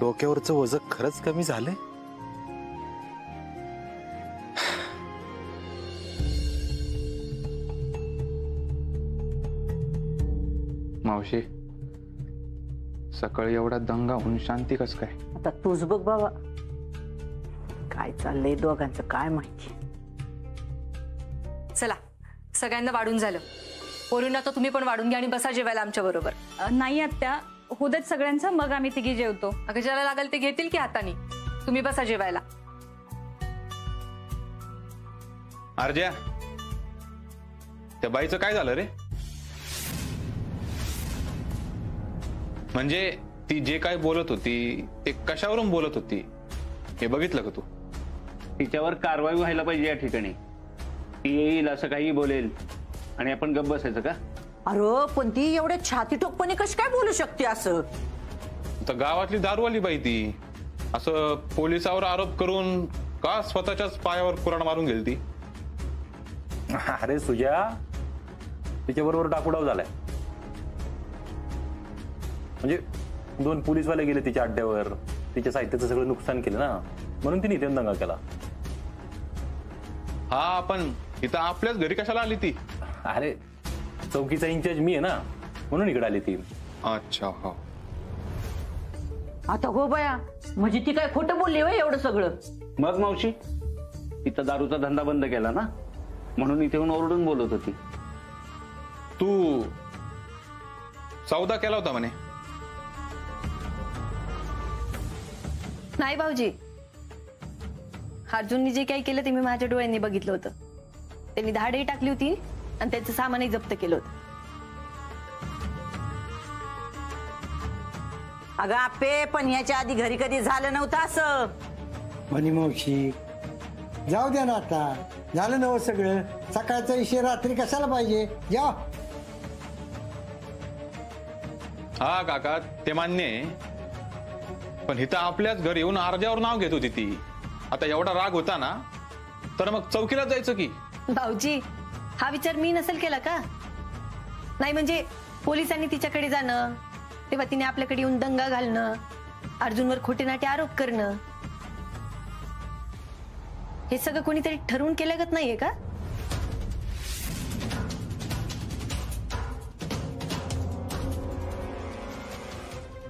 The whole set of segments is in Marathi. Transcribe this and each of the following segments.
डोक्यावरचं वजन खरंच कमी झालंय? मावशी, सकाळी एवढा दंगा होऊन शांती कस काय? आता तूच बघ बाबा, काय चाललंय दोघांचं काय माहिती. चला, सगळ्यांना वाढून झालं. पोरींना तर तुम्ही पण वाढून घ्या आणि बसा जेवायला आमच्या बरोबर. नाही आत्या, होऊ देत सगळ्यांचं, मग आम्ही तिघी जेवतो. अगं ज्याला लागेल ते घेतील की हाताने. तुम्ही बसा जेवायला. अर्ज्या, त्या बाईचं काय झालं रे? म्हणजे ती जे काय बोलत होती ते कशावरून बोलत होती हे बघितलं का तू? तिच्यावर कारवाई व्हायला पाहिजे या ठिकाणी. ती येईल असं काही बोलेल आणि आपण गप्प बसायचं का? अरे पण ती एवढ्या छाती ठोकपणे कशी काय बोलू शकते असं? तर गावातली दारूवाली बाई ती असं पोलिसावर आरोप करून का स्वतःच्याच पायावर कुऱ्हाड मारून गेली ती? अरे सुजा, तिच्याबरोबर डाकुडाव झालाय. म्हणजे 2 पोलीसवाले गेले तिच्या अड्ड्यावर, तिच्या साहित्याचं सगळं नुकसान केलं ना, म्हणून तिने इथे दंगा केला. हा, पण इथं आपल्याच घरी कशाला आली ती? अरे चौकीचा इंचार्ज मी आहे ना, म्हणून इकडे आली ती. अच्छा, हा. आता हो बया, म्हणजे ती काय खोटं बोलली होय एवढं सगळं? मग मावशी, तिथं दारूचा धंदा बंद केला ना, म्हणून इथे येऊन ओरडून बोलत होती. तू सौदा केला होता म्हणे? नाही भाऊजी, अर्जुननी जे काही केलं ते मी माझ्या डोळ्यांनी बघितलं होतं. त्यांनी धाडही टाकली होती आणि त्यांचं सामानही जप्त केलं होतं. अगं आपे, पण ह्याच्या आधी घरी कधी झालं नव्हतं असं. म्हणी मावशी, जाऊ द्या ना, आता झालं नव सगळं. सकाळचा विषय रात्री कशाला पाहिजे? जा. हा काका, ते मान्य आहे, पण इथं आपल्याच घरी येऊन अर्जावर नाव घेत होती ती. आता एवढा राग होता ना, तर मग चौकीला जायचं की. भाऊजी, हा विचार मी नसेल केला का? नाही म्हणजे पोलिसांनी तिच्याकडे जाणं, तेव्हा तिने आपल्याकडे येऊन दंगा घालणं, अर्जुनवर खोटे नाटे आरोप करणं, हे सगळं कोणीतरी ठरवून केल्यागत नाहीये का?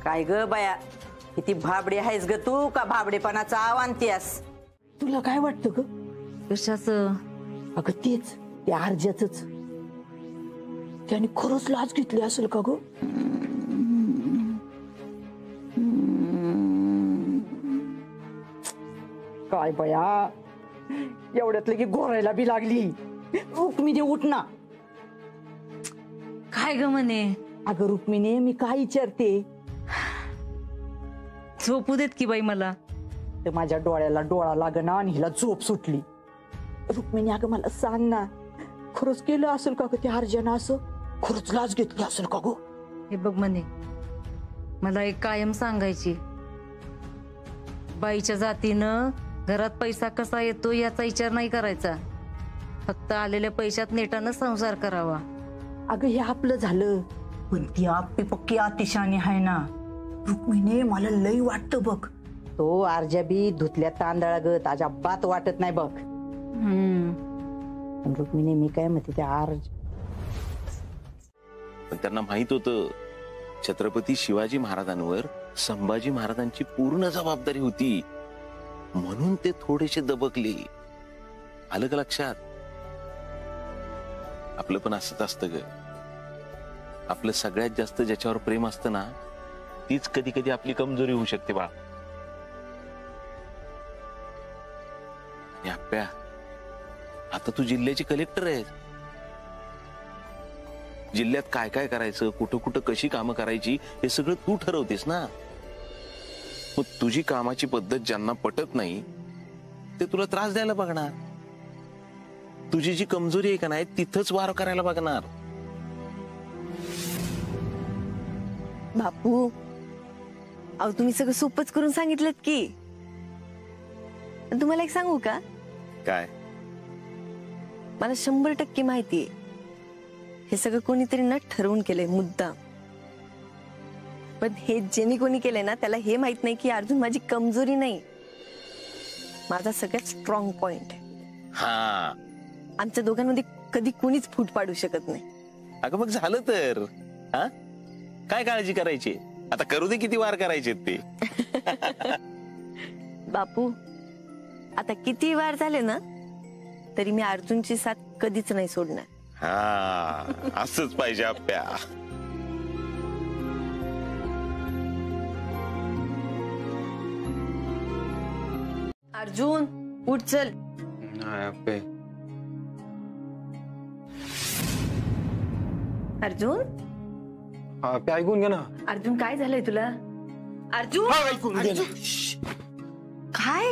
काय ग बाया, किती भाबडी आहेस ग तू, का भाबडेपणाचा आव्हानतेस? तुला काय वाटतं ग? कशाचं? अगं तेच, त्या अर्जाचंच. त्याने खरंच लाच घेतली असेल का ग? काय बया, एवढ्यातलं की घोरायला बी लागली. रुक्मिणी उठ ना. काय ग म्हणे? अगं रुक्मिणी, मी काय विचारते? झोपू देत की बाई मला. तर माझ्या डोळ्याला डोळा लागना आणि हिला झोप सुटली. रुक्मिणी अगं मला सांग ना, खरंच केलं असेल का ग त्या अर्जानं असं? खरंच लाच घेतली असेल का ग? हे बघ म्हणे, मला एक कायम सांगायची, बाईच्या जातीनं घरात पैसा कसा येतो याचा विचार नाही करायचा, फक्त आलेल्या पैशात नेटानं संसार करावा. अगं हे आपलं झालं, पण ती आपली पक्की अतिशानी आहे ना. रुक्मिणी मला लई वाटतं बघ, तो अर्जा बी धुतल्या तांदळागत अजिबात वाटत नाही बघ. रुक्मिणी मी काय म्हणते, त्या अर्ज पण त्यांना माहित होतं छत्रपती शिवाजी महाराजांवर संभाजी महाराजांची पूर्ण जबाबदारी होती, म्हणून ते थोडेसे दबकले. आलं का लक्षात? आपलं पण असंच असतं ग. आपलं सगळ्यात जास्त ज्याच्यावर प्रेम असतं ना, तीच कधी कधी आपली कमजोरी होऊ शकते बाळा. आप्या, आता तू जिल्ह्याची कलेक्टर आहेस. जिल्ह्यात काय काय करायचं, कुठं कुठं कशी कामं करायची, हे सगळं तू ठरवतेस ना. मग तुझी कामाची पद्धत ज्यांना पटत नाही ते तुला त्रास द्यायला बघणार. तुझी जी कमजोरी आहे का नाही, तिथंच वार करायला बघणार. बापू, अहो तुम्ही सगळं सोपच करून सांगितलं की. तुम्हाला एक सांगू का? काय? मला 100% माहितीये हे सगळं कोणीतरी न ठरवून केलंय मुद्दाम. पण हे ज्यांनी कोणी केलंय ना त्याला हे माहित नाही की अर्जुन माझी कमजोरी नाही, माझा सगळ्यात स्ट्रॉंग पॉइंट आहे. हा आमच्या दोघांमध्ये कधी कुणीच फूट पाडू शकत नाही. अगं मग झालं तर हा काय काळजी करायची, आता करू दे किती वार करायचे ते. बापू आता किती वार झाले ना तरी मी अर्जुनची साथ कधीच नाही सोडणार. हा असंच पाहिजे आप्या. अर्जुन उठ चल. अर्जुन ऐकून घे ना. अर्जुन काय झालंय तुला? अर्जुन ऐकून घे ना. काय?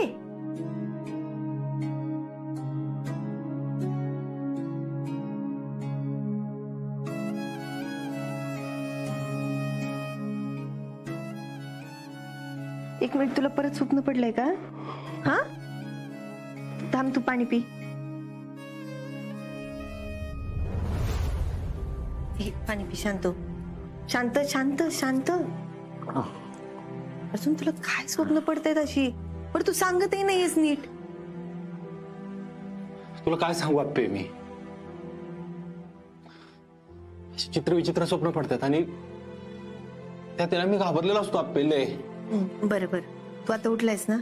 एक मिनिट, तुला परत स्वप्न पडलंय का? हा थांब, तू पाणी पी. हे पाणी पी. शांत शांत शांत शांत. अजून तुला काय स्वप्न पडतायत अशी? पण तू सांगतही नाहीयेस नीट. तुला काय सांगू आप्पे, मी चित्र विचित्र स्वप्न पडतात आणि त्याला मी घाबरलेला असतो आप्पे लय. बरं बरं, तू आता उठलायस ना,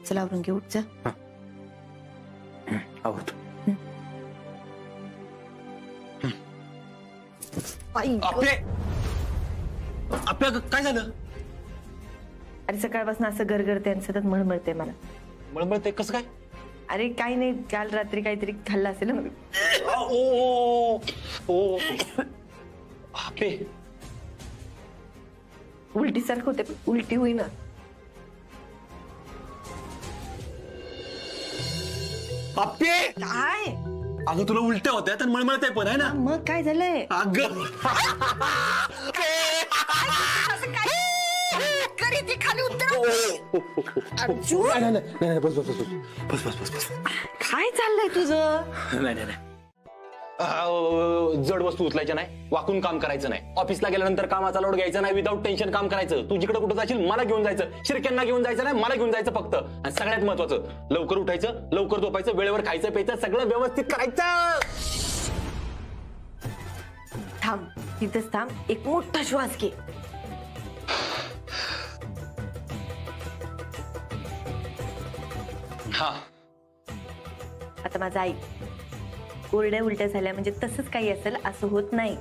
चला आवरून घे, उठ जा. आवडतो. आप्पे काय झालं? अरे सकाळपासून असं गरगरते आणि सतत मळमळते मला. मळमळते कसं काय? अरे काही नाही, काल रात्री काहीतरी खाल्लं असेल ना. आप्पे उलटी सारखं होते, उलटी होईना. आप्पे काय? अगं तुला उलट्या होत्या तर मळमळत पण आहे ना. मग काय झालंय? अगं नाही बस बस बस बस बस बस बस. काय चाललंय तुझं? नाही नाही जड वस्तू उचलायच्या नाही, वाकून काम करायचं नाही, ऑफिसला गेल्यानंतर कामाचा लोड घ्यायचा नाही, विदाऊट टेन्शन काम करायचं. तू जिकडे कुठं जाशील मला घेऊन जायचं, शिरक्यांना घेऊन जायचं नाही, मला घेऊन जायचं फक्त. आणि सगळ्यात महत्वाचं, लवकर उठायचं, लवकर झोपायचं, वेळेवर खायचं प्यायचं, सगळं व्यवस्थित करायचं. थांब तिथंच थांब, एक मोठा श्वास घे. हा आता माझा ऐक, कोरड्या उलट्या झाल्या म्हणजे तसंच काही असेल, असं होत नाही.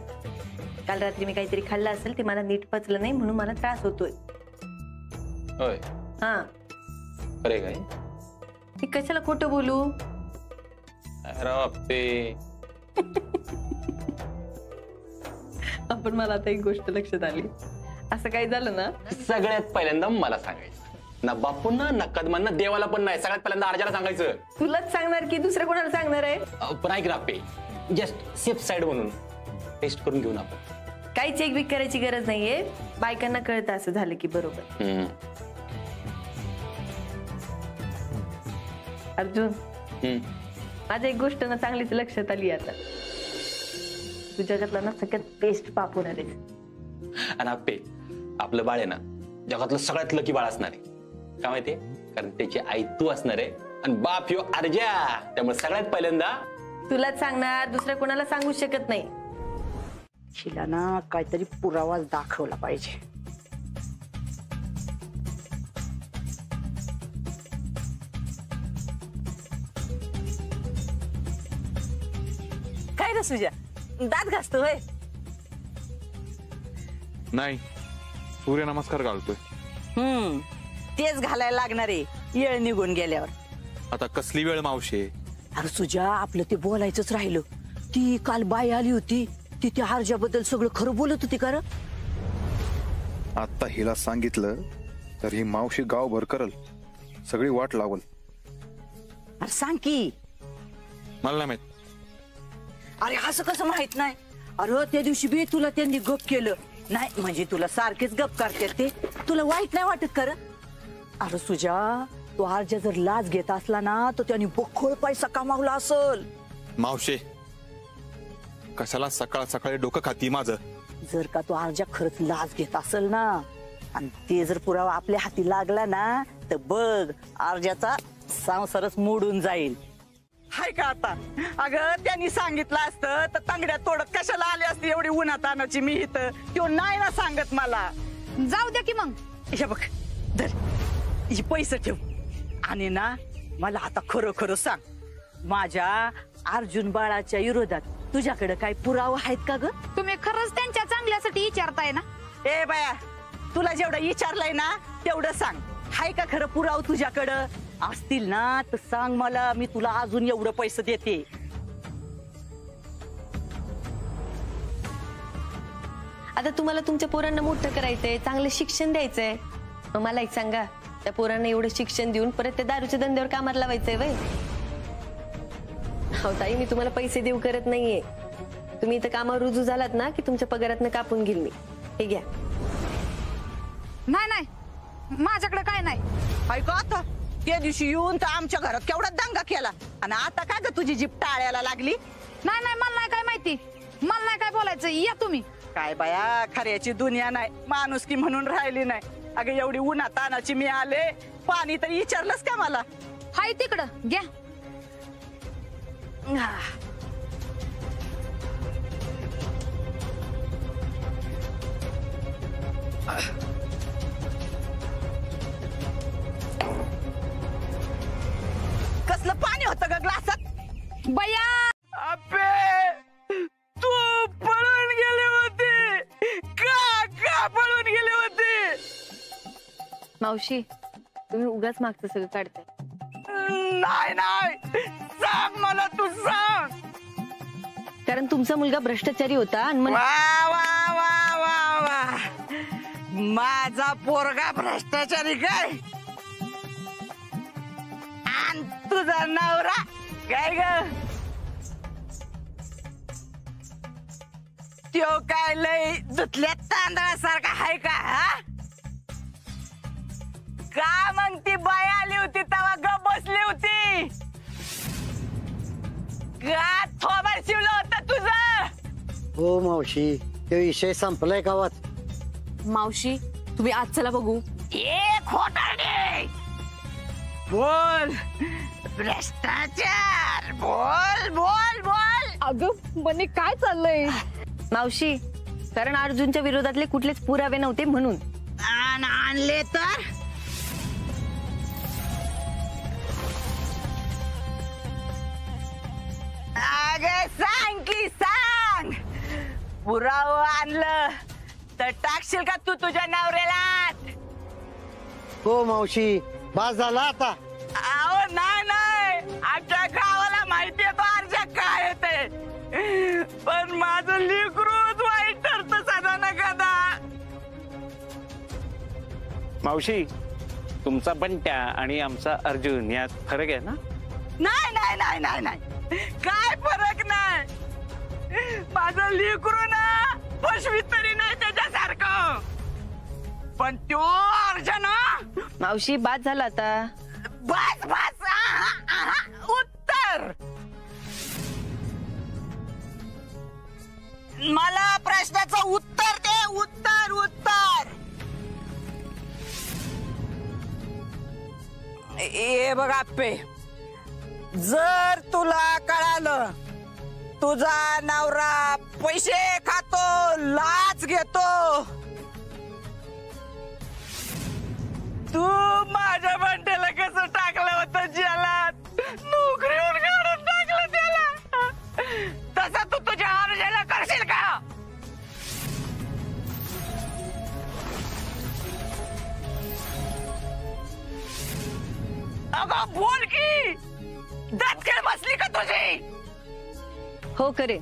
काल रात्री मी काहीतरी खाल्लं असेल, ते मला नीट पचलं नाही म्हणून मला त्रास होतोय. होय हा अरे काय मी कशाला खोटं बोलू? आपण मला आता एक गोष्ट लक्षात आली, असं काही झालं ना सगळ्यात पहिल्यांदा मला सांगायचं ना, बापूंना ना कदमांना देवाला पण नाही, सगळ्यात पहिल्यांदा अर्जाला सांगायचं. तुलाच सांगणार की दुसऱ्या कोणाला सांगणार आहे? पण ऐक ना आप्पे, जस्ट सेफ साइड म्हणून टेस्ट करून घेऊन आपण. काही चेक बिक करायची गरज नाहीये, बायकांना कळतं असं झालं की. बरोबर अर्जुन, माझ्या एक गोष्ट ना चांगलीच लक्षात आली आता. तू जगातला ना सगळ्यात बेस्ट बाप होणार आहे. आणि आप्पे, आपलं बाळ आहे ना जगातलं सगळ्यात लकी बाळ असणार आहे. काय माहितीये? कारण त्याची आई तू असणार आहे आणि बाप ह्यो अर्जा. त्यामुळे सगळ्यात पहिल्यांदा तुलाच सांगणार, दुसऱ्या कोणाला सांगू शकत नाही. हिला ना काहीतरी पुरावा दाखवला पाहिजे. काय रे सुजा, दात घासतोय? नाही, सूर्यनमस्कार घालतोय. तेच घालायला लागणार आहे येळ निघून गेल्यावर. आता कसली वेळ मावशे? अरे सुजा, आपलं ते बोलायचंच राहिलं. ती काल बाई आली होती, ती त्या अर्जाबद्दल सगळं खरं बोलत होती. का आता हिला सांगितलं तर ही मावशी गावभर करल, सगळी वाट लावल. अरे सांग की. मला नाही माहित. अरे असं कसं माहित नाही? अरे त्या दिवशी बी तुला त्यांनी गप केलं नाही, म्हणजे तुला सारखेच गप करतात ते. तुला वाईट नाही वाटत खरं? अरे सुजा, तो अर्जा जर लाच घेत असला ना तर त्यांनी बखोळ पैसा कमावला असल. मावशे, कशाला सकाळ सकाळी डोकं खाती माझं? जर का तो अर्जा खरंच लाच घेत असेल ना आणि ते जर पुरावा आपल्या हाती लागला ना तर बघ अर्जाचा संसारच मोडून जाईल. हाय का आता अगं त्यांनी सांगितलं असतं तर तांगड्या तोडत कशाला आली असती एवढी उन्हात आणायची मी इथं. तो नाही ना सांगत मला. जाऊ द्या की मग. हे बघ धर हे पैसे ठेव आणि ना मला आता खरं खरं सांग, माझ्या अर्जुन बाळाच्या विरोधात तुझ्याकडे काय पुरावा आहेत का ग? तुम्ही खरंच त्यांच्या चांगल्यासाठी विचारताय ना? ए बाया तुला जेवढं विचारलंय ना तेवढं सांग. हाय का खरं पुरावा तुझ्याकडं? असतील ना तर सांग मला, मी तुला अजून एवढं पैसे देते. आता तुम्हाला तुमच्या पोरांना मोठं करायचंय, चांगलं शिक्षण द्यायचंय. मग मला एक सांगा, त्या पोरांना एवढं शिक्षण देऊन परत त्या दारूच्या धंद्यावर कामाला लावायचंय वय? हो ताई, मी तुम्हाला पैसे देऊ करत नाहीये. तुम्ही इथं कामावर रुजू झालात ना की तुमच्या पगारातनं कापून घेईल मी. हे घ्या. नाही नाही, माझ्याकडे काय नाही. हाय का आता त्या दिवशी येऊन तर आमच्या घरात केवढा दंगा केला आणि आता काय ग तुझी जीभ टाळ्याला लागली? नाही नाही, मला नाही काय माहिती, मला नाही काय बोलायचं. या तुम्ही. काय बाया खऱ्याची दुनिया नाही, माणूस की म्हणून राहिली नाही. अगं एवढी उन्हा तानाची मी आले, पाणी तर विचारलंस का मला? हाय तिकडं घ्या. कसलं पाणी होतं ग ग्लासात? बया अबे तू पळून गेले होते का पळून गेले होते? मावशी, तुम्ही उगाच मागचं सगळं काढताय. नाही नाही, सांग मला, तू सांग. कारण तुमचा मुलगा भ्रष्टाचारी होता आणि वा वा वा वा वा, माझा पोरगा भ्रष्टाचारी काय आणि तुझा नवरा काय ग? त्यो काय लय धुतल्या तांदळासारखा आहे का? हा का मग ती बाई आली होती तेव्हा गप बसली होती का? थोबाड शिवलं होतं तुझं? हो मावशी, तो विषय संपलाय गावात. मावशी तुम्ही आज चला बघू. एक खोटारडे बोल, भ्रष्टाचार बोल बोल बोल. अगं मने काय चाललंय? मावशी, कारण अर्जुनच्या विरोधातले कुठलेच पुरावे नव्हते म्हणून. आणले तर अगे सांग की सांग, पुरावा आणलं तर टाकशील का तू तुझ्या नवऱ्याला? हो मावशी, बास झाला आता. अहो नाही नाही, आमच्या गावाला माहितीये तो अर्जा काय येते, पण माझं लेकरूच वाईट ठरत सदा ना कदा. मावशी, तुमचा बंट्या आणि आमचा अर्जुन यात फरक आहे ना? नाही नाही नाही नाही नाही, काय फरक नाही. माझं लेकरू ना पशवी तरी नाही त्याच्यासारखं, पण तो अर्जुन. मावशी बाद झाला आता. बस बस, उत्तर मला प्रश्नाचं उत्तर दे. उत्तर उत्तर. ए बघ आप्पे, जर तुला कळालं तुझा नवरा पैसे खातो, लाच घेतो, तू माझ्या बंट्याला कसं टाकलं होतं जेलात, नोकरीवर काढून टाकलं त्याला, तसं तू तुझ्या अर्जाला करशील का? अगं बोल की, दातखेळ बसली का तुझी? हो करे.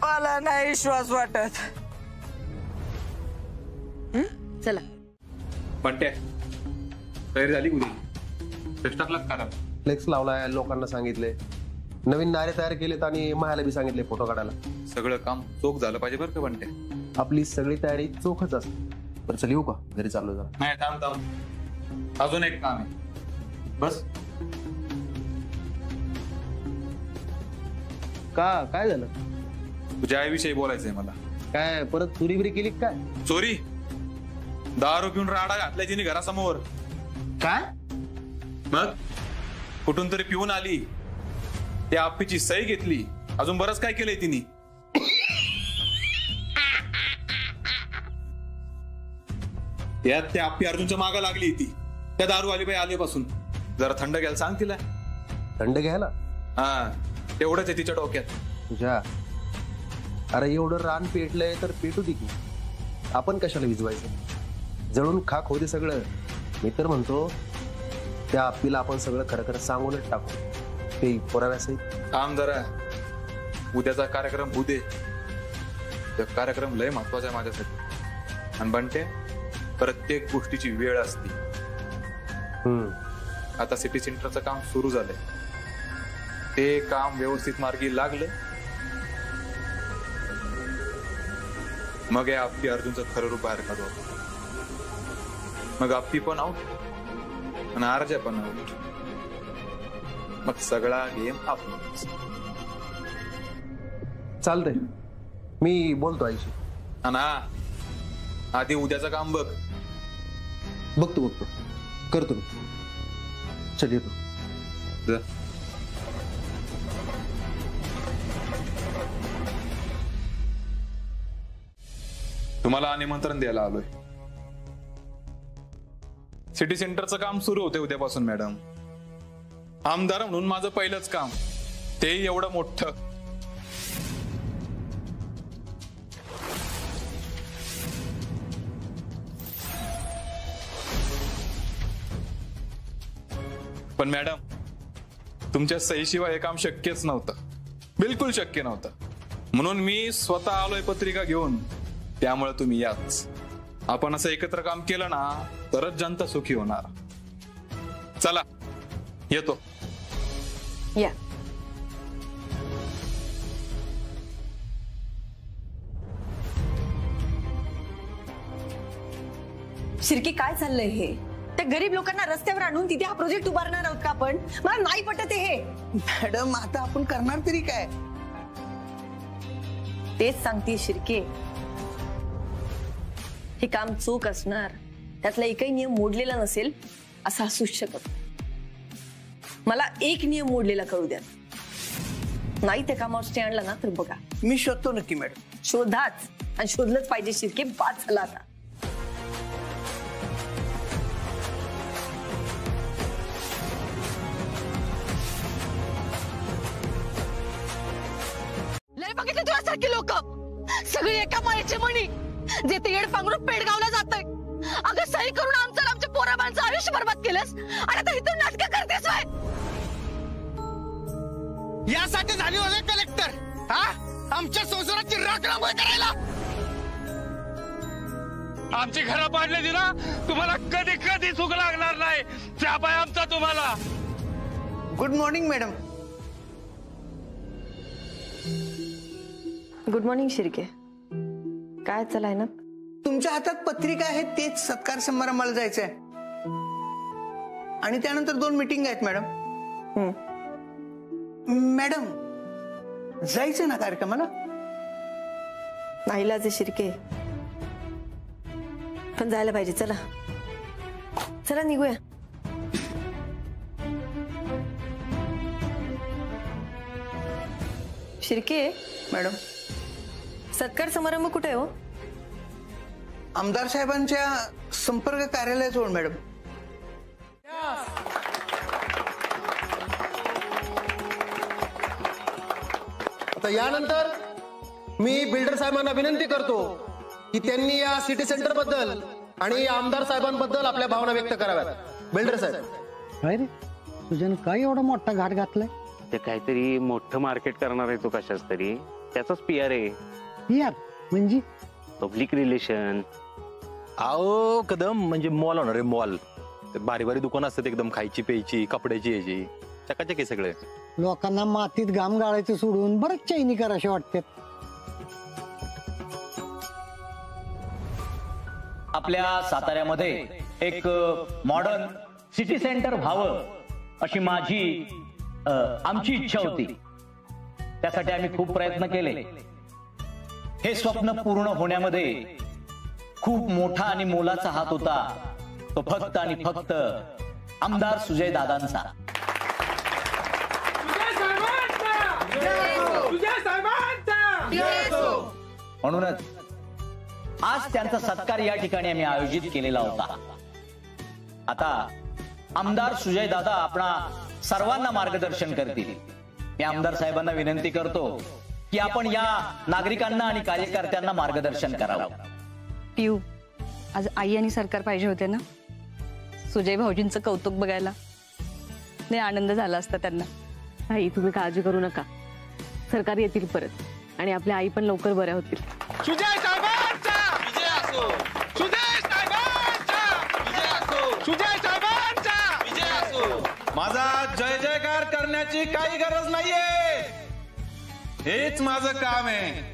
मला नाही विश्वास वाटत. चला. बंट्या, तयारी झाली उद्या? फ्लेक्स टाकलात का? फ्लेक्स लावलाय, लोकांना सांगितले, नवीन नारे तयार केलेत आणि मायाला बी सांगितले फोटो काढायला. सगळं काम चोख झालं पाहिजे बरं का बंट्या. आपली सगळी तयारी चोखच असते. बरं चल येऊ का? घरी चाललो जरा. नाही, थांब थांब, अजून एक काम आहे. बस. का काय झालं? तुझ्या आईविषयी बोलायचंय मला. काय परत चोरी बिरी केली काय? चोरी? दारू पिऊन राडा घातलाय तिने घरासमोर. काय? मग कुठून तरी पिऊन आली, त्या आप्पीची सही घेतली, अजून बरंच काय केलंय तिने. त्यात त्या आप्पी अर्जुनच्या मागा लागली ती त्या दारू आलीबाई आल्यापासून. जरा थंड घ्यायला सांग तिला. थंड घ्यायला? हा, तेवढंच आहे तिच्या डोक्यात. तुझ्या अरे एवढं रान पेटलंय तर पेटू दे की, आपण कशाला विजवायचं? जळून खाक होते सगळं. मी तर म्हणतो त्या आप्पीला आपण सगळं खरं खरं सांगूनच टाकू. ते पुराव्यासहित. थांब जरा, उद्याचा कार्यक्रम होऊ दे. तो कार्यक्रम लय महत्वाचा आहे माझ्यासाठी. आणि बनते, प्रत्येक गोष्टीची वेळ असते. आता सिटी सेंटरचं काम सुरू झालंय. ते काम व्यवस्थित मार्गी लागलं मग या आप्पी अर्जुनचं खरं रूप बाहेर काढू. मग आप्पी पण आउट आणि आरजा पण आउट. मग सगळा गेम आपलाच. चालतंय, मी बोलतो आईशी. ना आधी उद्याचं काम बघ. बघतो करतो मी. चल येतो. तुम्हाला निमंत्रण द्यायला आलोय. सिटी सेंटरचं काम सुरू होते उद्यापासून मॅडम. आमदार म्हणून माझं पहिलंच काम, ते एवढं मोठं. पण मॅडम, तुमच्या सहीशिवाय हे काम शक्यच नव्हतं. बिलकुल शक्य नव्हतं. म्हणून मी स्वतः आलोय पत्रिका घेऊन. त्यामुळे तुम्ही याच. आपण असं एकत्र काम केलं ना तरच जनता सुखी होणार. चला येतो. या. शिर्की, काय चाललंय हे? त्या गरीब लोकांना रस्त्यावर आणून तिथे हा प्रोजेक्ट उभारणार आहोत का आपण? मला नाही पटत हे. मॅडम, आता आपण करणार तरी काय? तेच सांगते शिर्के, हे काम चूक असणार. त्यातला एकही नियम मोडलेला नसेल असं असूच शकत. मला एक नियम मोडलेला कळू द्या. नाही त्या कामावर स्टे आणला ना तर बघा. मी शोधतो नक्की मॅडम. शोधाच, आणि शोधलंच पाहिजे शिर्के. बाद झाला आता. लय बघितले तुझ्यासारखी लोक, सगळी एका माळेची मणी, जे ते येड पांघरून पेडगावला जातंय. अगं सही करून आमच्या पोराबांचं आयुष्य बरबाद केलंस आणि आता इथून नाटकं करतेस व्हय? यासाठी झाली होते कलेक्टर, हा? आमच्या संसाराची राखणावळ करायला. आमची घरं पाडली ना, तुम्हाला कधी कधी चूक लागणार नाही. त्या पाय आमचा तुम्हाला. Good morning madam. Good morning Shirke. काय चाललंय ना? तुमच्या हातात पत्रिका आहे, तेच सत्कार समारंभाला जायचंय. आणि त्यानंतर 2 मीटिंग आहेत मॅडम. मॅडम, जायचं ना कार्यक्रमाला? नाईलाज आहे शिर्के, पण जायला पाहिजे. चला चला निघूया. शिर्के मॅडम, सत्कार समारंभ कुठे आहे हो? आमदार साहेबांच्या संपर्क कार्यालयाजवळ मॅडम. आता यानंतर मी बिल्डर साहेबांना विनंती करतो की त्यांनी या सिटी सेंटर बद्दल आणि आमदार साहेबांबद्दल आपल्या भावना व्यक्त कराव्यात. बिल्डर साहेब. काय रे, तुझ्यानं काय एवढा मोठा घाट घातलाय? ते काहीतरी मोठं मार्केट करणार आहे तो कशाच तरी. त्याचाच PR आहे. PR म्हणजे? Public relation. अहो कदम, म्हणजे मॉल होणार आहे. मॉल भारी भारी दुकान असतात, एकदम खायची प्यायची कपड्याची याची चकाचक आहे सगळे. लोकांना मातीत घाम गाळायचं सोडून बरंच चैनी कराशे वाटतात. आपल्या साताऱ्यामध्ये एक मॉडर्न सिटी सेंटर व्हावं अशी आमची इच्छा होती. त्यासाठी आम्ही खूप प्रयत्न केले. हे स्वप्न पूर्ण होण्यामध्ये खूप मोठा आणि मोलाचा हात होता तो फक्त आणि फक्त आमदार सुजय दादांचा. म्हणूनच आज त्यांचा सत्कार या ठिकाणी आम्ही आयोजित केलेला होता. आता आमदार सुजय दादा आपणा सर्वांना मार्गदर्शन करतील. मी आमदार साहेबांना विनंती करतो की आपण या नागरिकांना आणि कार्यकर्त्यांना मार्गदर्शन करावं. पियू, आज आई आणि सरकार पाहिजे होते ना, सुजय भाऊजींचं कौतुक बघायला. लय आनंद झाला असता त्यांना. आई तुम्ही काळजी करू नका, सरकार येतील परत आणि आपल्या आई पण लवकर बऱ्या होतील. सुजय साहेबांचा विजय असो. सुजय साहेबांचा विजय असो. सुजय साहेबांचा विजय असो. माझा जय जयकार करण्याची काही गरज नाहीये, हेच माझं काम आहे.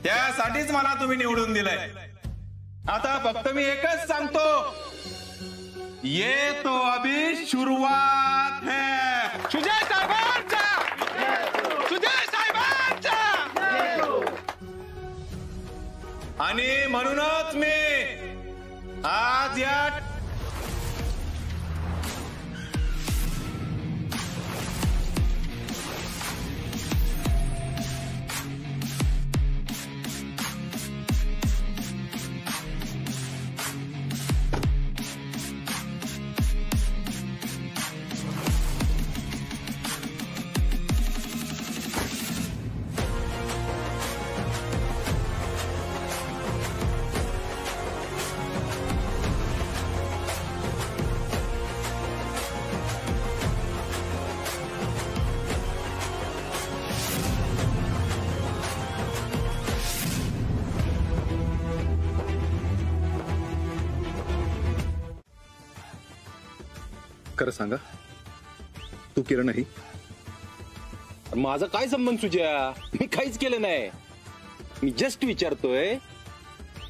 त्यासाठीच मला तुम्ही निवडून दिलंय. आता फक्त मी एकच सांगतो, ये तो अभी शुरुआत है. सुजय साहेबांचा सुजय साहेबांचा. आणि म्हणूनच मी आज या खरं सांगा, तू केलं नाही? माझा काय संबंध सुजया? मी काहीच केलं नाही. मी जस्ट विचारतोय,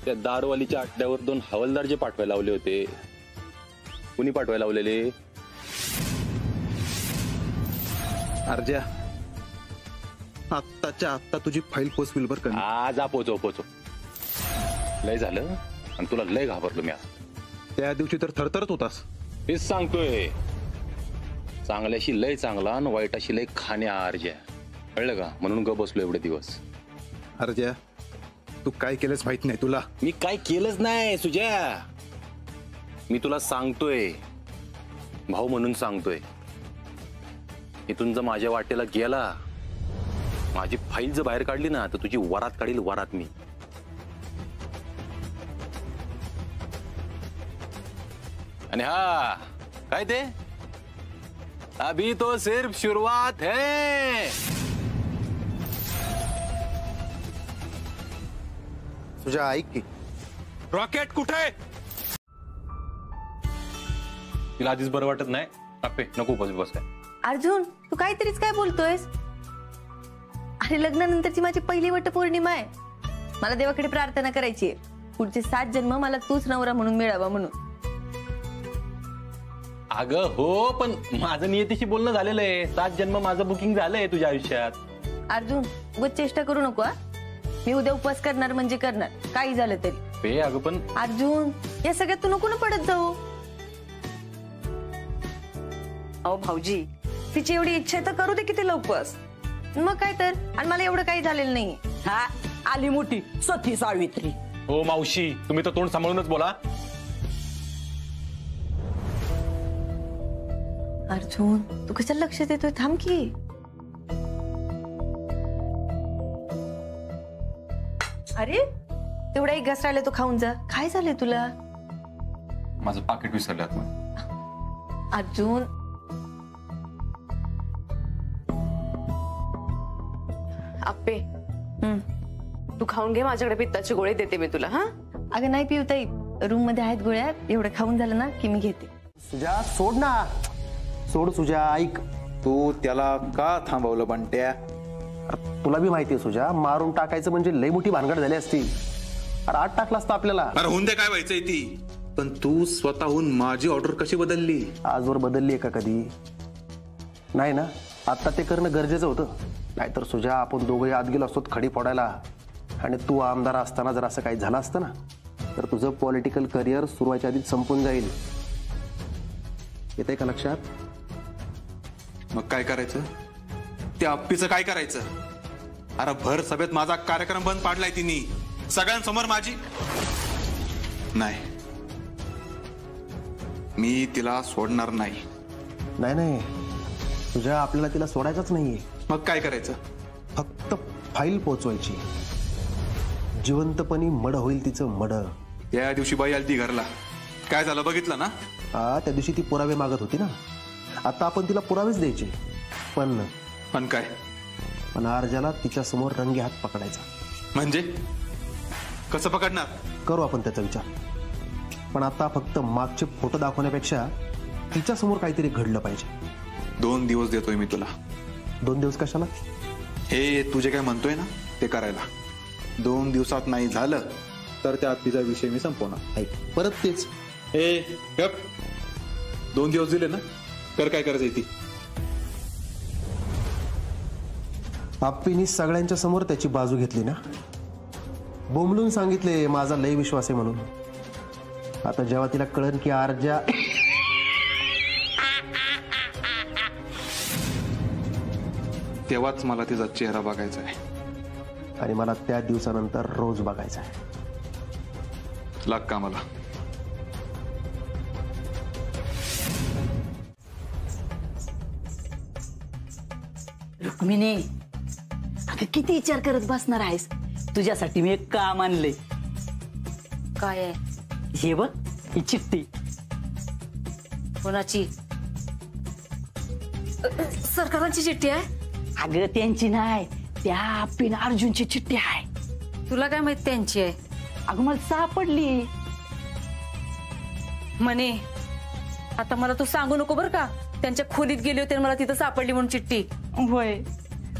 त्या दारवालीच्या अड्ड्यावर 2 हवालदार जे पाठवायला लावले होते, कुणी पाठवायला लावलेले? अर्ज्या, आत्ताच्या आत्ता तुझी फाईल पोचविल बर का? आज पोचव. लय झालं आणि तुला लय घाबरलो मी आज. त्या दिवशी तर थरथरत होतास. हेच सांगतोय, चांगल्याशी लय चांगला आणि वाईटाशी लय खाण्या अर्ज्या, कळलं का? म्हणून ग बसलो एवढे दिवस. अर्ज्या, तू काय केलंच माहित नाही तुला. मी काय केलंच नाही सुजया. मी तुला सांगतोय, भाऊ म्हणून सांगतोय, इथून जर माझ्या वाटेला गेला, माझी फाईल जर बाहेर काढली ना, तर तुझी वरात काढील, वरात मी. आणि हा काय ते, अभी तो सिर्फ शुरुआत है. तुझ्या ऐक की, रॉकेट कुठे? तिला आधीच बरं वाटत नाही. अप्पे नको बस काय. अर्जुन, तू काहीतरीच काय बोलतोयस? अरे लग्नानंतरची माझी पहिली वटपौर्णिमा आहे. मला देवाकडे प्रार्थना करायची आहे, पुढचे 7 जन्म मला तूच नवरा म्हणून मिळावा म्हणून. अगं हो, पण माझं नियतीशी बोलणं झालेलं आहे. 7 जन्म माझं बुकिंग झालंय तुझ्या आयुष्यात. अर्जुन, उगाच चेष्टा करू नको. मी उद्या उपवास करणार म्हणजे करणार, काही झालं तरी. अगं पण अर्जुन, या सगळ्यात तू नको ना पडत जाऊ. अहो भाऊजी, तिची एवढी इच्छा तर करू दे किती उपवास. मग काय तर, आणि मला एवढं काही झालेलं नाही. हा आली मोठी सती सावित्री. हो मावशी, तुम्ही तर तोंड सांभाळूनच बोला. अर्जुन, तू कशाला लक्ष देतोय? थांब की. अरे तेवढा एक घास राहिला, तो खाऊन जा. काय झालंय तुला? माझं पाकिट विसरलं. अर्जुन, आप्पे, तू खाऊन घे, माझ्याकडे पित्ताची गोळी देते मी तुला. हा अगं नाही पिवताई, रूम मध्ये आहेत गोळ्या. एवढं खाऊन झालं ना की मी घेते. सुजा सोड ना, सोड सुजा. ऐक, तू त्याला का थांबवलं बंट्या? तुला बी माहितीये सुजा, मारून टाकायचं म्हणजे लई मोठी भानगड झाली असती. अरे आत टाकला असता आपल्याला. अरे होऊन दे, काय व्हायचंय ती. पण तू स्वतःहून माझी ऑर्डर कशी बदलली? आजवर बदलली आहे का कधी? नाही ना. आता ते करणं गरजेचं होतं. नाहीतर सुजा आपण दोघंही आत गेलो असतो खडी फोडायला. आणि तू आमदार असताना जर असं काही झालं असतं ना तर तुझं पॉलिटिकल करिअर सुरू व्हायच्या आधीच संपून जाईल. येतंय का लक्षात? मग काय करायचं? त्या अप्पीचं काय करायचं? अरे भर सभेत माझा कार्यक्रम बंद पाडलाय तिने, सगळ्यांसमोर माझी. नाही, मी तिला सोडणार नाही. नाही नाही तुझ्या आपल्याला तिला सोडायचंच नाहीये. मग काय करायचं? फक्त फाईल पोचवायची. जिवंतपणी मड होईल तिचं मड. या दिवशी बाई आली ती घरला, काय झालं बघितलं ना? त्या दिवशी ती पुरावे मागत होती ना. आता आपण तिला पुरावेच द्यायचे. पण काय? पण आरजाला तिच्या समोर रंगे हात पकडायचा. म्हणजे कसं पकडणार? करू आपण त्याचा विचार. पण आता फक्त मागचे फोटो दाखवण्यापेक्षा तिच्या समोर काहीतरी घडलं पाहिजे. 2 दिवस देतोय मी तुला. 2 दिवस कशाला? हे तुझे काय म्हणतोय ना ते करायला. 2 दिवसात नाही झालं तर त्या अप्पीचा विषय मी संपवणार. परत तेच. 2 दिवस दिले ना, कर काय करायचं ती. आप्पीनी सगळ्यांच्या समोर त्याची बाजू घेतली ना. बोंबलून सांगितले माझा लय विश्वास आहे म्हणून. आता जेव्हा तिला कळन की आरजा तेव्हाच मला तिचा चेहरा बघायचा आहे. आणि मला त्या दिवसानंतर रोज बघायचा आहे. लाग का मला. रुक्मिणी, अगं किती विचार करत बसणार आहेस? तुझ्यासाठी मी एक काम आणलंय. काय आहे? हे बघ, ही चिठ्ठी. कोणाची? सरकारांची चिठ्ठी आहे? अगं त्यांची नाही, त्या पिन अर्जुनची चिठ्ठी आहे. तुला काय माहित त्यांची आहे? अगं मला सापडली. म्हणे आता मला तू सांगू नको बर का. त्यांच्या खोलीत गेले होते मला तिथं सापडली म्हणून चिठ्ठी. होय,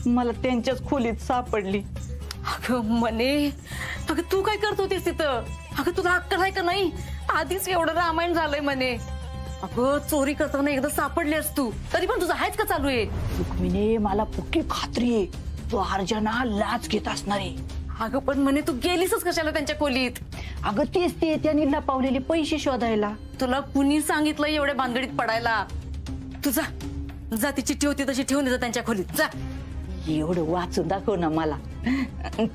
मला त्यांच्याच खोलीत सापडली. अगं म्हणे, अगं तू काय करत होतीस तिथं? अगं तुला अक्कल आहे का नाही? आधीच एवढं रामायण झालंय म्हणे. अगं चोरी करताना एकदा सापडलीस तू, तरी पण तुझं हायच का चालू आहे? रुक्मिणी, मला पक्की खात्री आहे तू अर्जना लाच घेत असणार आहे. अगं पण म्हणे तू गेलीसच कशाला त्यांच्या खोलीत? अगं तेच ते त्यांनी लपवलेले पैसे शोधायला. तुला कुणी सांगितलं एवढ्या भानगडीत पडायला? तुझा जा, ती चिठ्ठी होती तशी ठेवून येतं त्यांच्या खोलीत. जा, एवढं वाचून दाखव ना मला.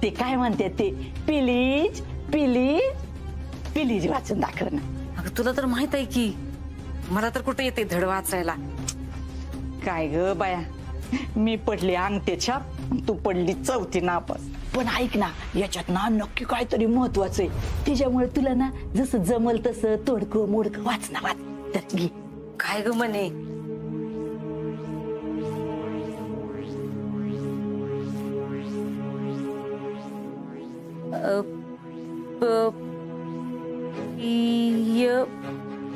ते काय म्हणते ते, प्लीज प्लीज प्लीज वाचून दाखव ना. अगं तुला तर माहित आहे की मला तर कुठे येते धड वाचायला. काय ग बाया, मी पडली अंगठे छाप, तू पडली चौथी नापास. पण ऐक ना, याच्यात ना नक्की काहीतरी महत्वाचं आहे. त्याच्यामुळे तुला ना जसं जमल तसं तोडकं मोडकं वाच ना, वाच. तर घे. काय ग म्हणे?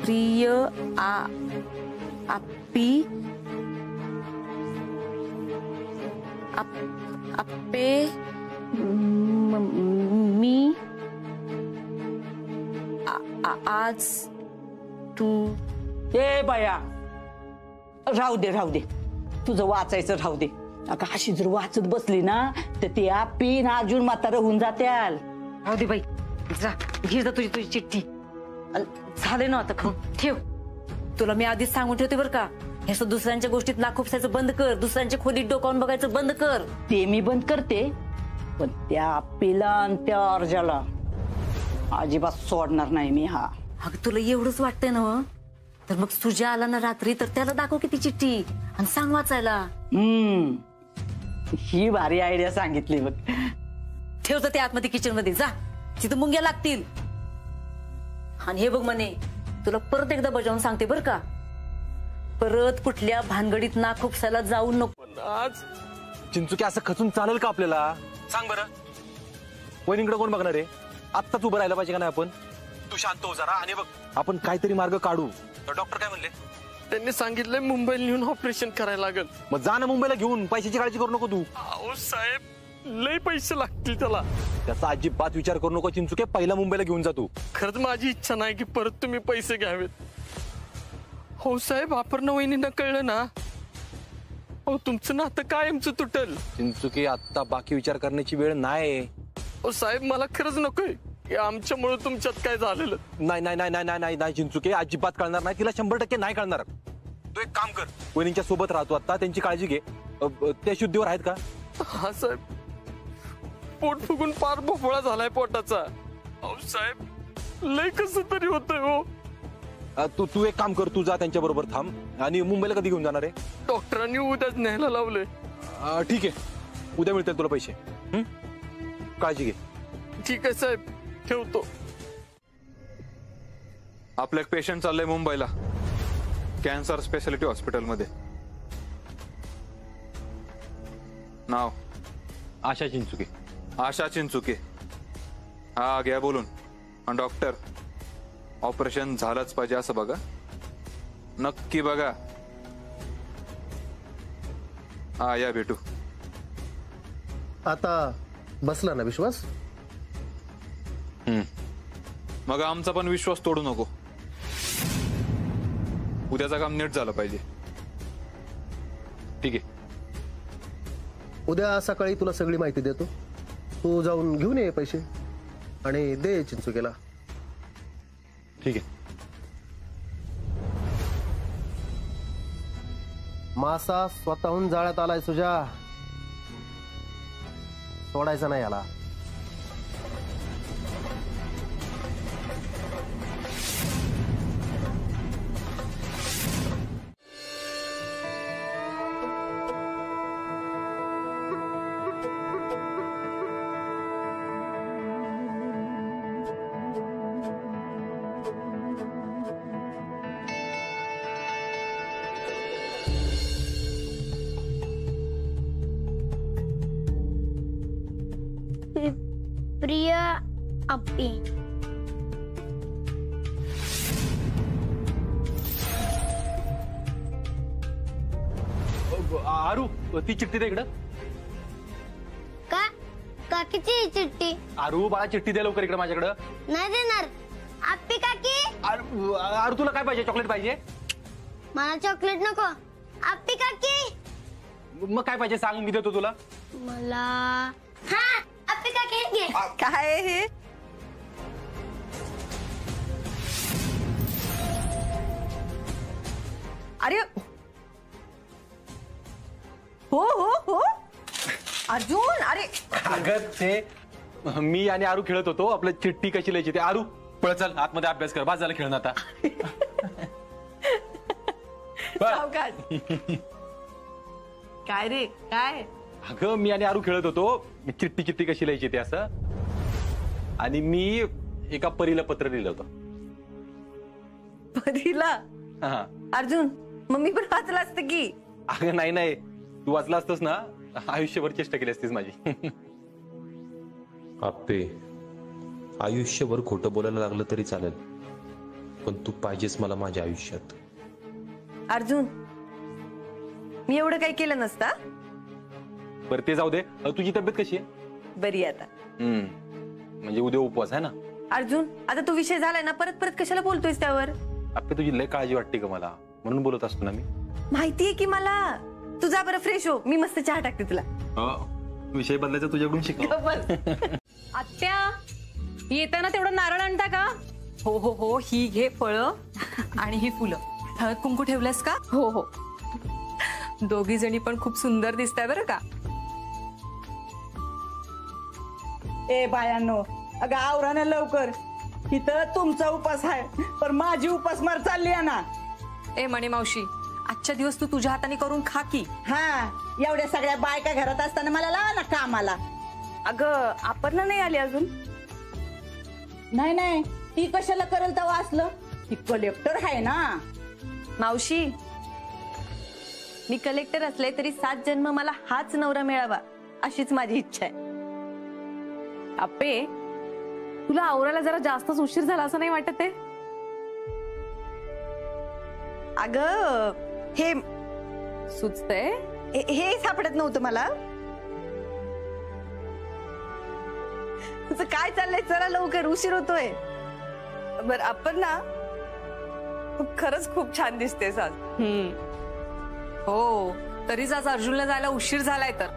प्रिय आप्पी आप्पे मी आज तू. ए बाया, राहू दे राहू दे, तुझं वाचायचं राहू दे. अगं अशी जर वाचत बसली ना तर ते आप्पी ना अर्जुन म्हातारं होऊन जात्याल. राहू दे बाई, जा घे जा तुझी चिठ्ठी. झाले ना आता, खाऊन ठेव. तुला मी आधीच सांगून ठेवते बरं का, हे असं दुसऱ्यांच्या गोष्टीत नाक खुपसायचं बंद कर. दुसऱ्यांच्या खोलीत डोकावून बघायचं बंद कर. ते मी बंद करते, पण त्या आप्पीला आणि त्या अर्जाला अजिबात सोडणार नाही मी. हा अगं तुला एवढंच वाटतंय ना, तर मग सुजा आला ना रात्री तर त्याला दाखव किती चिठ्ठी आणि सांग वाचायला. ही भारी आयडिया सांगितली बघ. ठेवतं ते आतमध्ये किचन मध्ये, जा तिथं मुंग्या लागतील. आणि हे बघ म्हणे, तुला परत एकदा बजावून सांगते बरं का, परत कुठल्या भानगडीत नाक खुपसायला जाऊ नको. आज चिंचुके असं खचून चालेल का आपल्याला? सांग बरं. वहिनीकडे कोण बघणार आहे? आत्ताच उभं राहायला पाहिजे का नाही आपण? तू शांत हो जरा आणि बघ, आपण काहीतरी मार्ग काढू. तर डॉक्टर काय म्हणले? त्यांनी सांगितलंय मुंबईला नेऊन ऑपरेशन करायला लागेल. मग जा ना मुंबईला घेऊन, पैशाची काळजी करू नको तू. अहो साहेब, लय पैसे लागतील त्याला. त्याचा अजिबात विचार करू नको चिंचुके, पहिला मुंबईला घेऊन जा तू. खरंच माझी इच्छा नाही की परत तुम्ही पैसे घ्यावेत. हो साहेब, अपर्णा वहिनींना कळलं ना अहो तुमचं नातं कायमचं तुटल. चिंचुके आत्ता बाकी विचार करण्याची वेळ नाही. अहो साहेब मला खरंच नकोय की आमच्यामुळे तुमच्यात काय झालेलं. नाही नाही नाही नाही नाही नाही चिंचुके, अजिबात कळणार नाही. तिला 100% नाही कळणार. तू एक काम कर, वहिनींच्या सोबत राहतो आता, त्यांची काळजी घे. ते शुद्धीवर आहेत का? हा साहेब, पोट फुगून पार भोपळा झालाय पोटाचा. अहो साहेब लय कसं तरी होतंय हो. तू एक काम कर, तू जा त्यांच्या बरोबर थांब. आणि मुंबईला कधी घेऊन जाणार आहे? डॉक्टरांनी उद्याच न्यायला लावलंय. ठीक आहे, उद्या मिळतील तुला पैसे. काळजी घे. ठीक आहे साहेब, ठेवतो. आपलं एक पेशंट चाललंय मुंबईला, कॅन्सर स्पेशालिटी हॉस्पिटलमध्ये. नाव आशा चिंचुके. आशा चिंचुके. हा घ्या बोलून. आणि डॉक्टर, ऑपरेशन झालंच पाहिजे असं बघा, नक्की बघा. हा या भेटू. आता बसला ना विश्वास? मग आमचा पण विश्वास तोडू नको. उद्याचं काम नीट झालं पाहिजे. ठीक आहे, उद्या सकाळी तुला सगळी माहिती देतो. तू जाऊन घेऊन ये पैसे आणि दे चिंचुकेला. ठीक आहे. मासा स्वतःहून जाळ्यात आलाय सुजा, सोडायचा नाही याला. प्रिया आप्पी. आरू, ती चिठ्ठी दे इकडं. का काकीची चिठ्ठी? आरू बाळा, चिठ्ठी दे लवकर इकडे माझ्याकडं. नाही देणार. आप्पी काकी. आरू तुला काय पाहिजे? चॉकलेट पाहिजे? मला चॉकलेट नको. आप्पी काकी. मग काय पाहिजे सांग, मी देतो तुला. मला हा आप्पी काकी घे. काय हे? अरे हो हो हो अर्जुन, अरे अगं ते मी आणि आरू खेळत होतो, आपलं चिठ्ठी कशी लिहायची ते. आरू पळ, चल आतमध्ये अभ्यास कर. बस झालं खेळणं आता. काय रे काय? अगं मी आणि आरू खेळत होतो, चिठ्ठी कशी लिहायची ते असं. आणि मी एका परीला पत्र लिहिलं होतं. परीला? अर्जुन मग मी पण वाचलं असतं की. अगं नाही नाही, तू वाचला असतस ना, आयुष्यभर चेष्टा केली असतीस माझी. आप्पे, आयुष्यभर खोटं बोलायला लागलं तरी चालेल, पण तू पाहिजेस मला माझ्या आयुष्यात. अर्जुन मी एवढं काही केलं नसता. बरं ते जाऊ दे, तुझी तब्येत कशी आहे? बरी आता. म्हणजे उद्या उपवास आहे ना. अर्जुन आता तो विषय झालाय ना, परत परत कशाला बोलतोयस त्यावर? आपली तुझी लय काळजी वाटते का मला, म्हणून बोलत असतो ना मी. माहितीये की मला. तू जा बरं फ्रेश हो, मी मस्त चहा टाकते तुला. विषय बदलायचा तुझ्याकडून शिकलो. आत्या येताना तेवढं नारळ आणता का? हो हो हो, ही घे फळं आणि ही फुलं. हळद कुंकू ठेवलंस का? हो हो, दोघी जणी पण खूप सुंदर दिसताय बरं का. ए बायांनो, अगं आवरा ना लवकर, इथं तुमचा उपास आहे पण माझी उपासमार चालली आहे ना. ए मणी मावशी, आजच्या दिवस तू तुझ्या हाताने करून खा की. हा, एवढ्या सगळ्या बायका घरात असताना मला लावा ना कामाला. अगं अपर्णा नाही आली अजून? नाही नाही, ती कशाला करेल तेव्हा असलं, ती कलेक्टर आहे ना. मावशी, मी कलेक्टर असले तरी 7 जन्म मला हाच नवरा मिळावा अशीच माझी इच्छा आहे. आप्पे, तुला आवरायला जरा जास्तच उशीर झाला असं नाही वाटत आहे? अगं हे सुचतंय, हे सापडत नव्हतं मला. तुझं काय चाललंय? चला लवकर, उशीर होतोय. बर आपण ना खरंच खूप छान दिसतेस आज. हो, तरीच आज अर्जुनला जायला उशीर झालाय तर.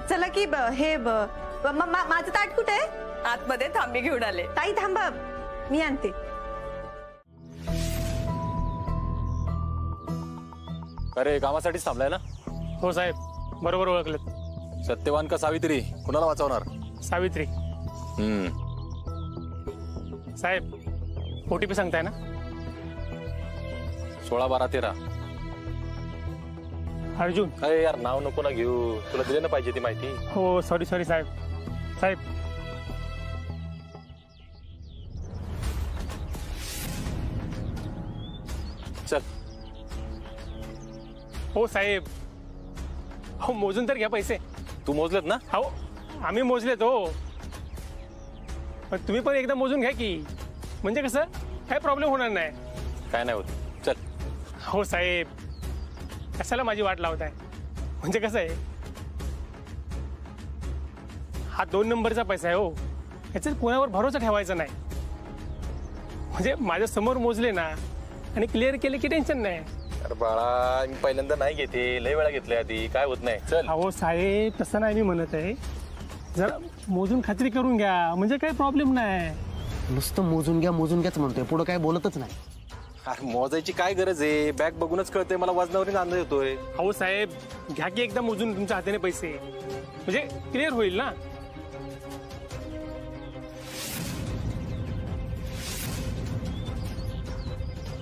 चला की माझं ताट कुठे आहे? आतमध्ये थांबी घेऊन आले. ताई थांबा, मी आणते. अरे कामासाठीच थांबलाय ना? हो साहेब, बरोबर ओळखलं. सत्यवान का सावित्री, कुणाला वाचवणार? सावित्री. साहेब, OTP सांगताय ना? 16 12 13. अर्जुन. अरे यार नाव नको ना घेऊ, तुला दिले ना पाहिजे ती माहिती. हो सॉरी साहेब. साहेब चल. हो साहेब, हो मोजून तर घ्या पैसे. तू मोजलेत ना? हो आम्ही मोजलेत. हो पण तुम्ही पण एकदा मोजून घ्या की, म्हणजे कसं काय प्रॉब्लेम होणार नाही. काय नाही होत, चल. हो साहेब, कशाला माझी वाट लावताय? म्हणजे कसं आहे, हा 2 नंबरचा पैसा आहे हो, याच्यात कोणावर भरोसा ठेवायचा नाही. म्हणजे माझ्या समोर मोजले ना आणि क्लिअर केले की टेन्शन नाही. अरे बाळा, मी पहिल्यांदा नाही घेते, लय वेळा घेतले आधी, काय होत नाही. चल. हो साहेब, तसं नाही मी म्हणत आहे, जरा मोजून खात्री करून घ्या, म्हणजे काही प्रॉब्लेम नाही. नुसतं मोजून घ्याच म्हणतोय, पुढे काय बोलतच नाही. अरे मोजायची काय गरज आहे, बॅग बघूनच कळते मला, वजनावरून अंदाज येतोय. हो साहेब, घ्या की एकदा मोजून तुमच्या हाताने पैसे, म्हणजे क्लिअर होईल ना.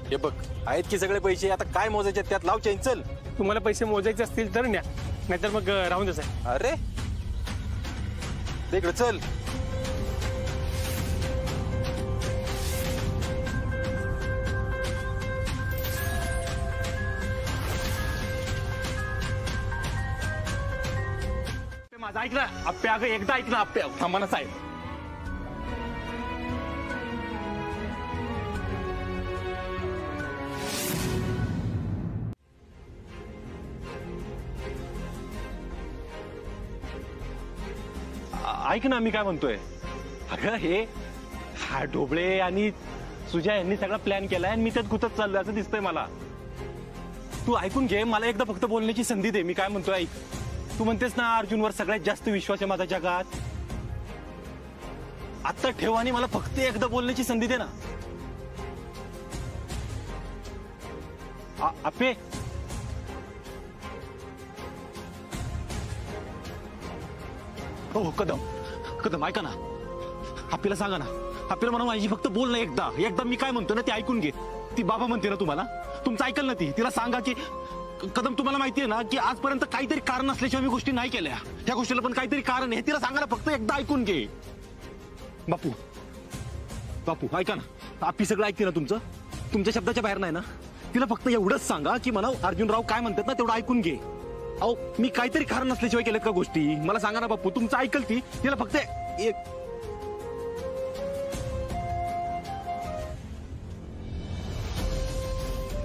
हे बघ, आहेत की सगळे पैसे, आता काय मोजायचे त्यात लाव चेन. चल. तुम्हाला पैसे मोजायचे असतील तर न्या, नाहीतर मग राहून द्या. अरे तिकडे चल. माझं ऐक ना आप्पे, अगं एकदा ऐक ना आप्पे. थांबा ना साहेब. ऐक ना, मी काय म्हणतोय, अगं हे हा ढोबळे आणि सुजा यांनी सगळा प्लॅन केलाय आणि मी त्यात गुतत चाललोय असं दिसतंय मला. तू ऐकून घे, मला एकदा फक्त बोलण्याची संधी दे. मी काय म्हणतोय ऐक. तू म्हणतेस ना अर्जुनवर सगळ्यात जास्त विश्वास आहे माझ्या जगात. आत्ता ठेव आणि मला फक्त एकदा बोलण्याची संधी दे ना. आप्पे, हो कदम ऐका ना, आपल्याला सांगा ना, आपल्याला म्हणा माझी फक्त बोल ना एकदा मी काय म्हणतो ना ते ऐकून घे. ती बाबा म्हणते ना तुम्हाला, तुमचं ऐकल ना ती, तिला सांगा की कदम तुम्हाला माहितीये ना की आजपर्यंत काहीतरी कारण असल्याशिवाय मी गोष्टी नाही केल्या, ह्या गोष्टीला पण काहीतरी कारण आहे, तिला सांगा ना फक्त एकदा ऐकून घे. बापू ऐका ना, आपली सगळं ऐकते ना तुमचं, तुमच्या शब्दाच्या बाहेर नाही ना. तिला फक्त एवढंच सांगा की मला अर्जुनराव काय म्हणतात ना तेवढं ऐकून घे. अहो मी काहीतरी कारण नसल्याशिवाय केलेत का गोष्टी, मला सांगा ना बापू. तुमचं ऐकल ती, तिला फक्त एक.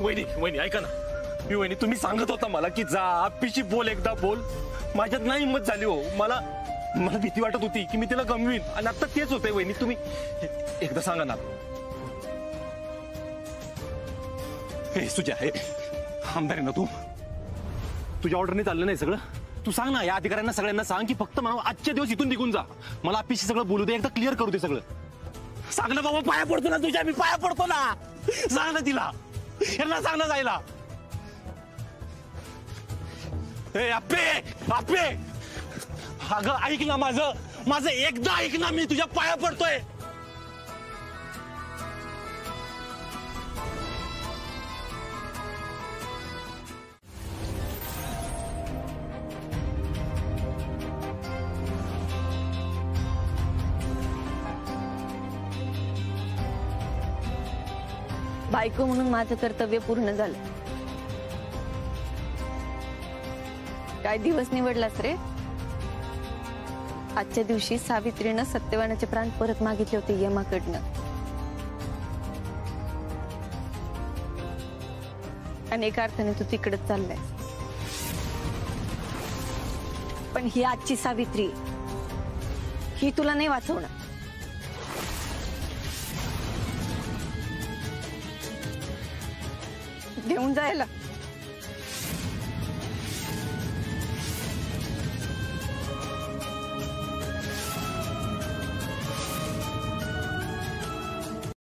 वहिनी ऐका ना, मी वहिनी तुम्ही सांगत होता मला की जा आप्पीशी बोल, एकदा बोल. माझ्यात नाही हिंमत झाली हो, मला भीती वाटत होती की मी तिला गमवीन आणि आता तेच होतंय. वहिनी तुम्ही एकदा सांगा ना. हे सुजा, हे आमदार आहे ना तू, तुझ्या ऑर्डरने चाललं नाही सगळं. तू सांग ना या अधिकाऱ्यांना सगळ्यांना सांग की फक्त मला आजच्या दिवस इथून निघून जा, मला आप्पीशी सगळं बोलू दे, एकदा क्लिअर करू दे सगळं. सांग ना बाबा, पाया पडतो ना तुझ्या, मी पाया पडतो ना. सांग ना तिला, यांना सांग ना जायला. आप्पे अगं ऐक ना, माझं एकदा ऐक ना, मी तुझ्या पाया पडतोय. बायको म्हणून माझं कर्तव्य पूर्ण झालं. काय दिवस निवडलास रे? आजच्या दिवशी सावित्रीनं सत्यवानाचे प्राण परत मागितले होते यमाकडनं, आणि एका अर्थाने तू तिकडेच चाललाय. पण ही आजची सावित्री, ही तुला नाही वाचवणार. घेऊन जायला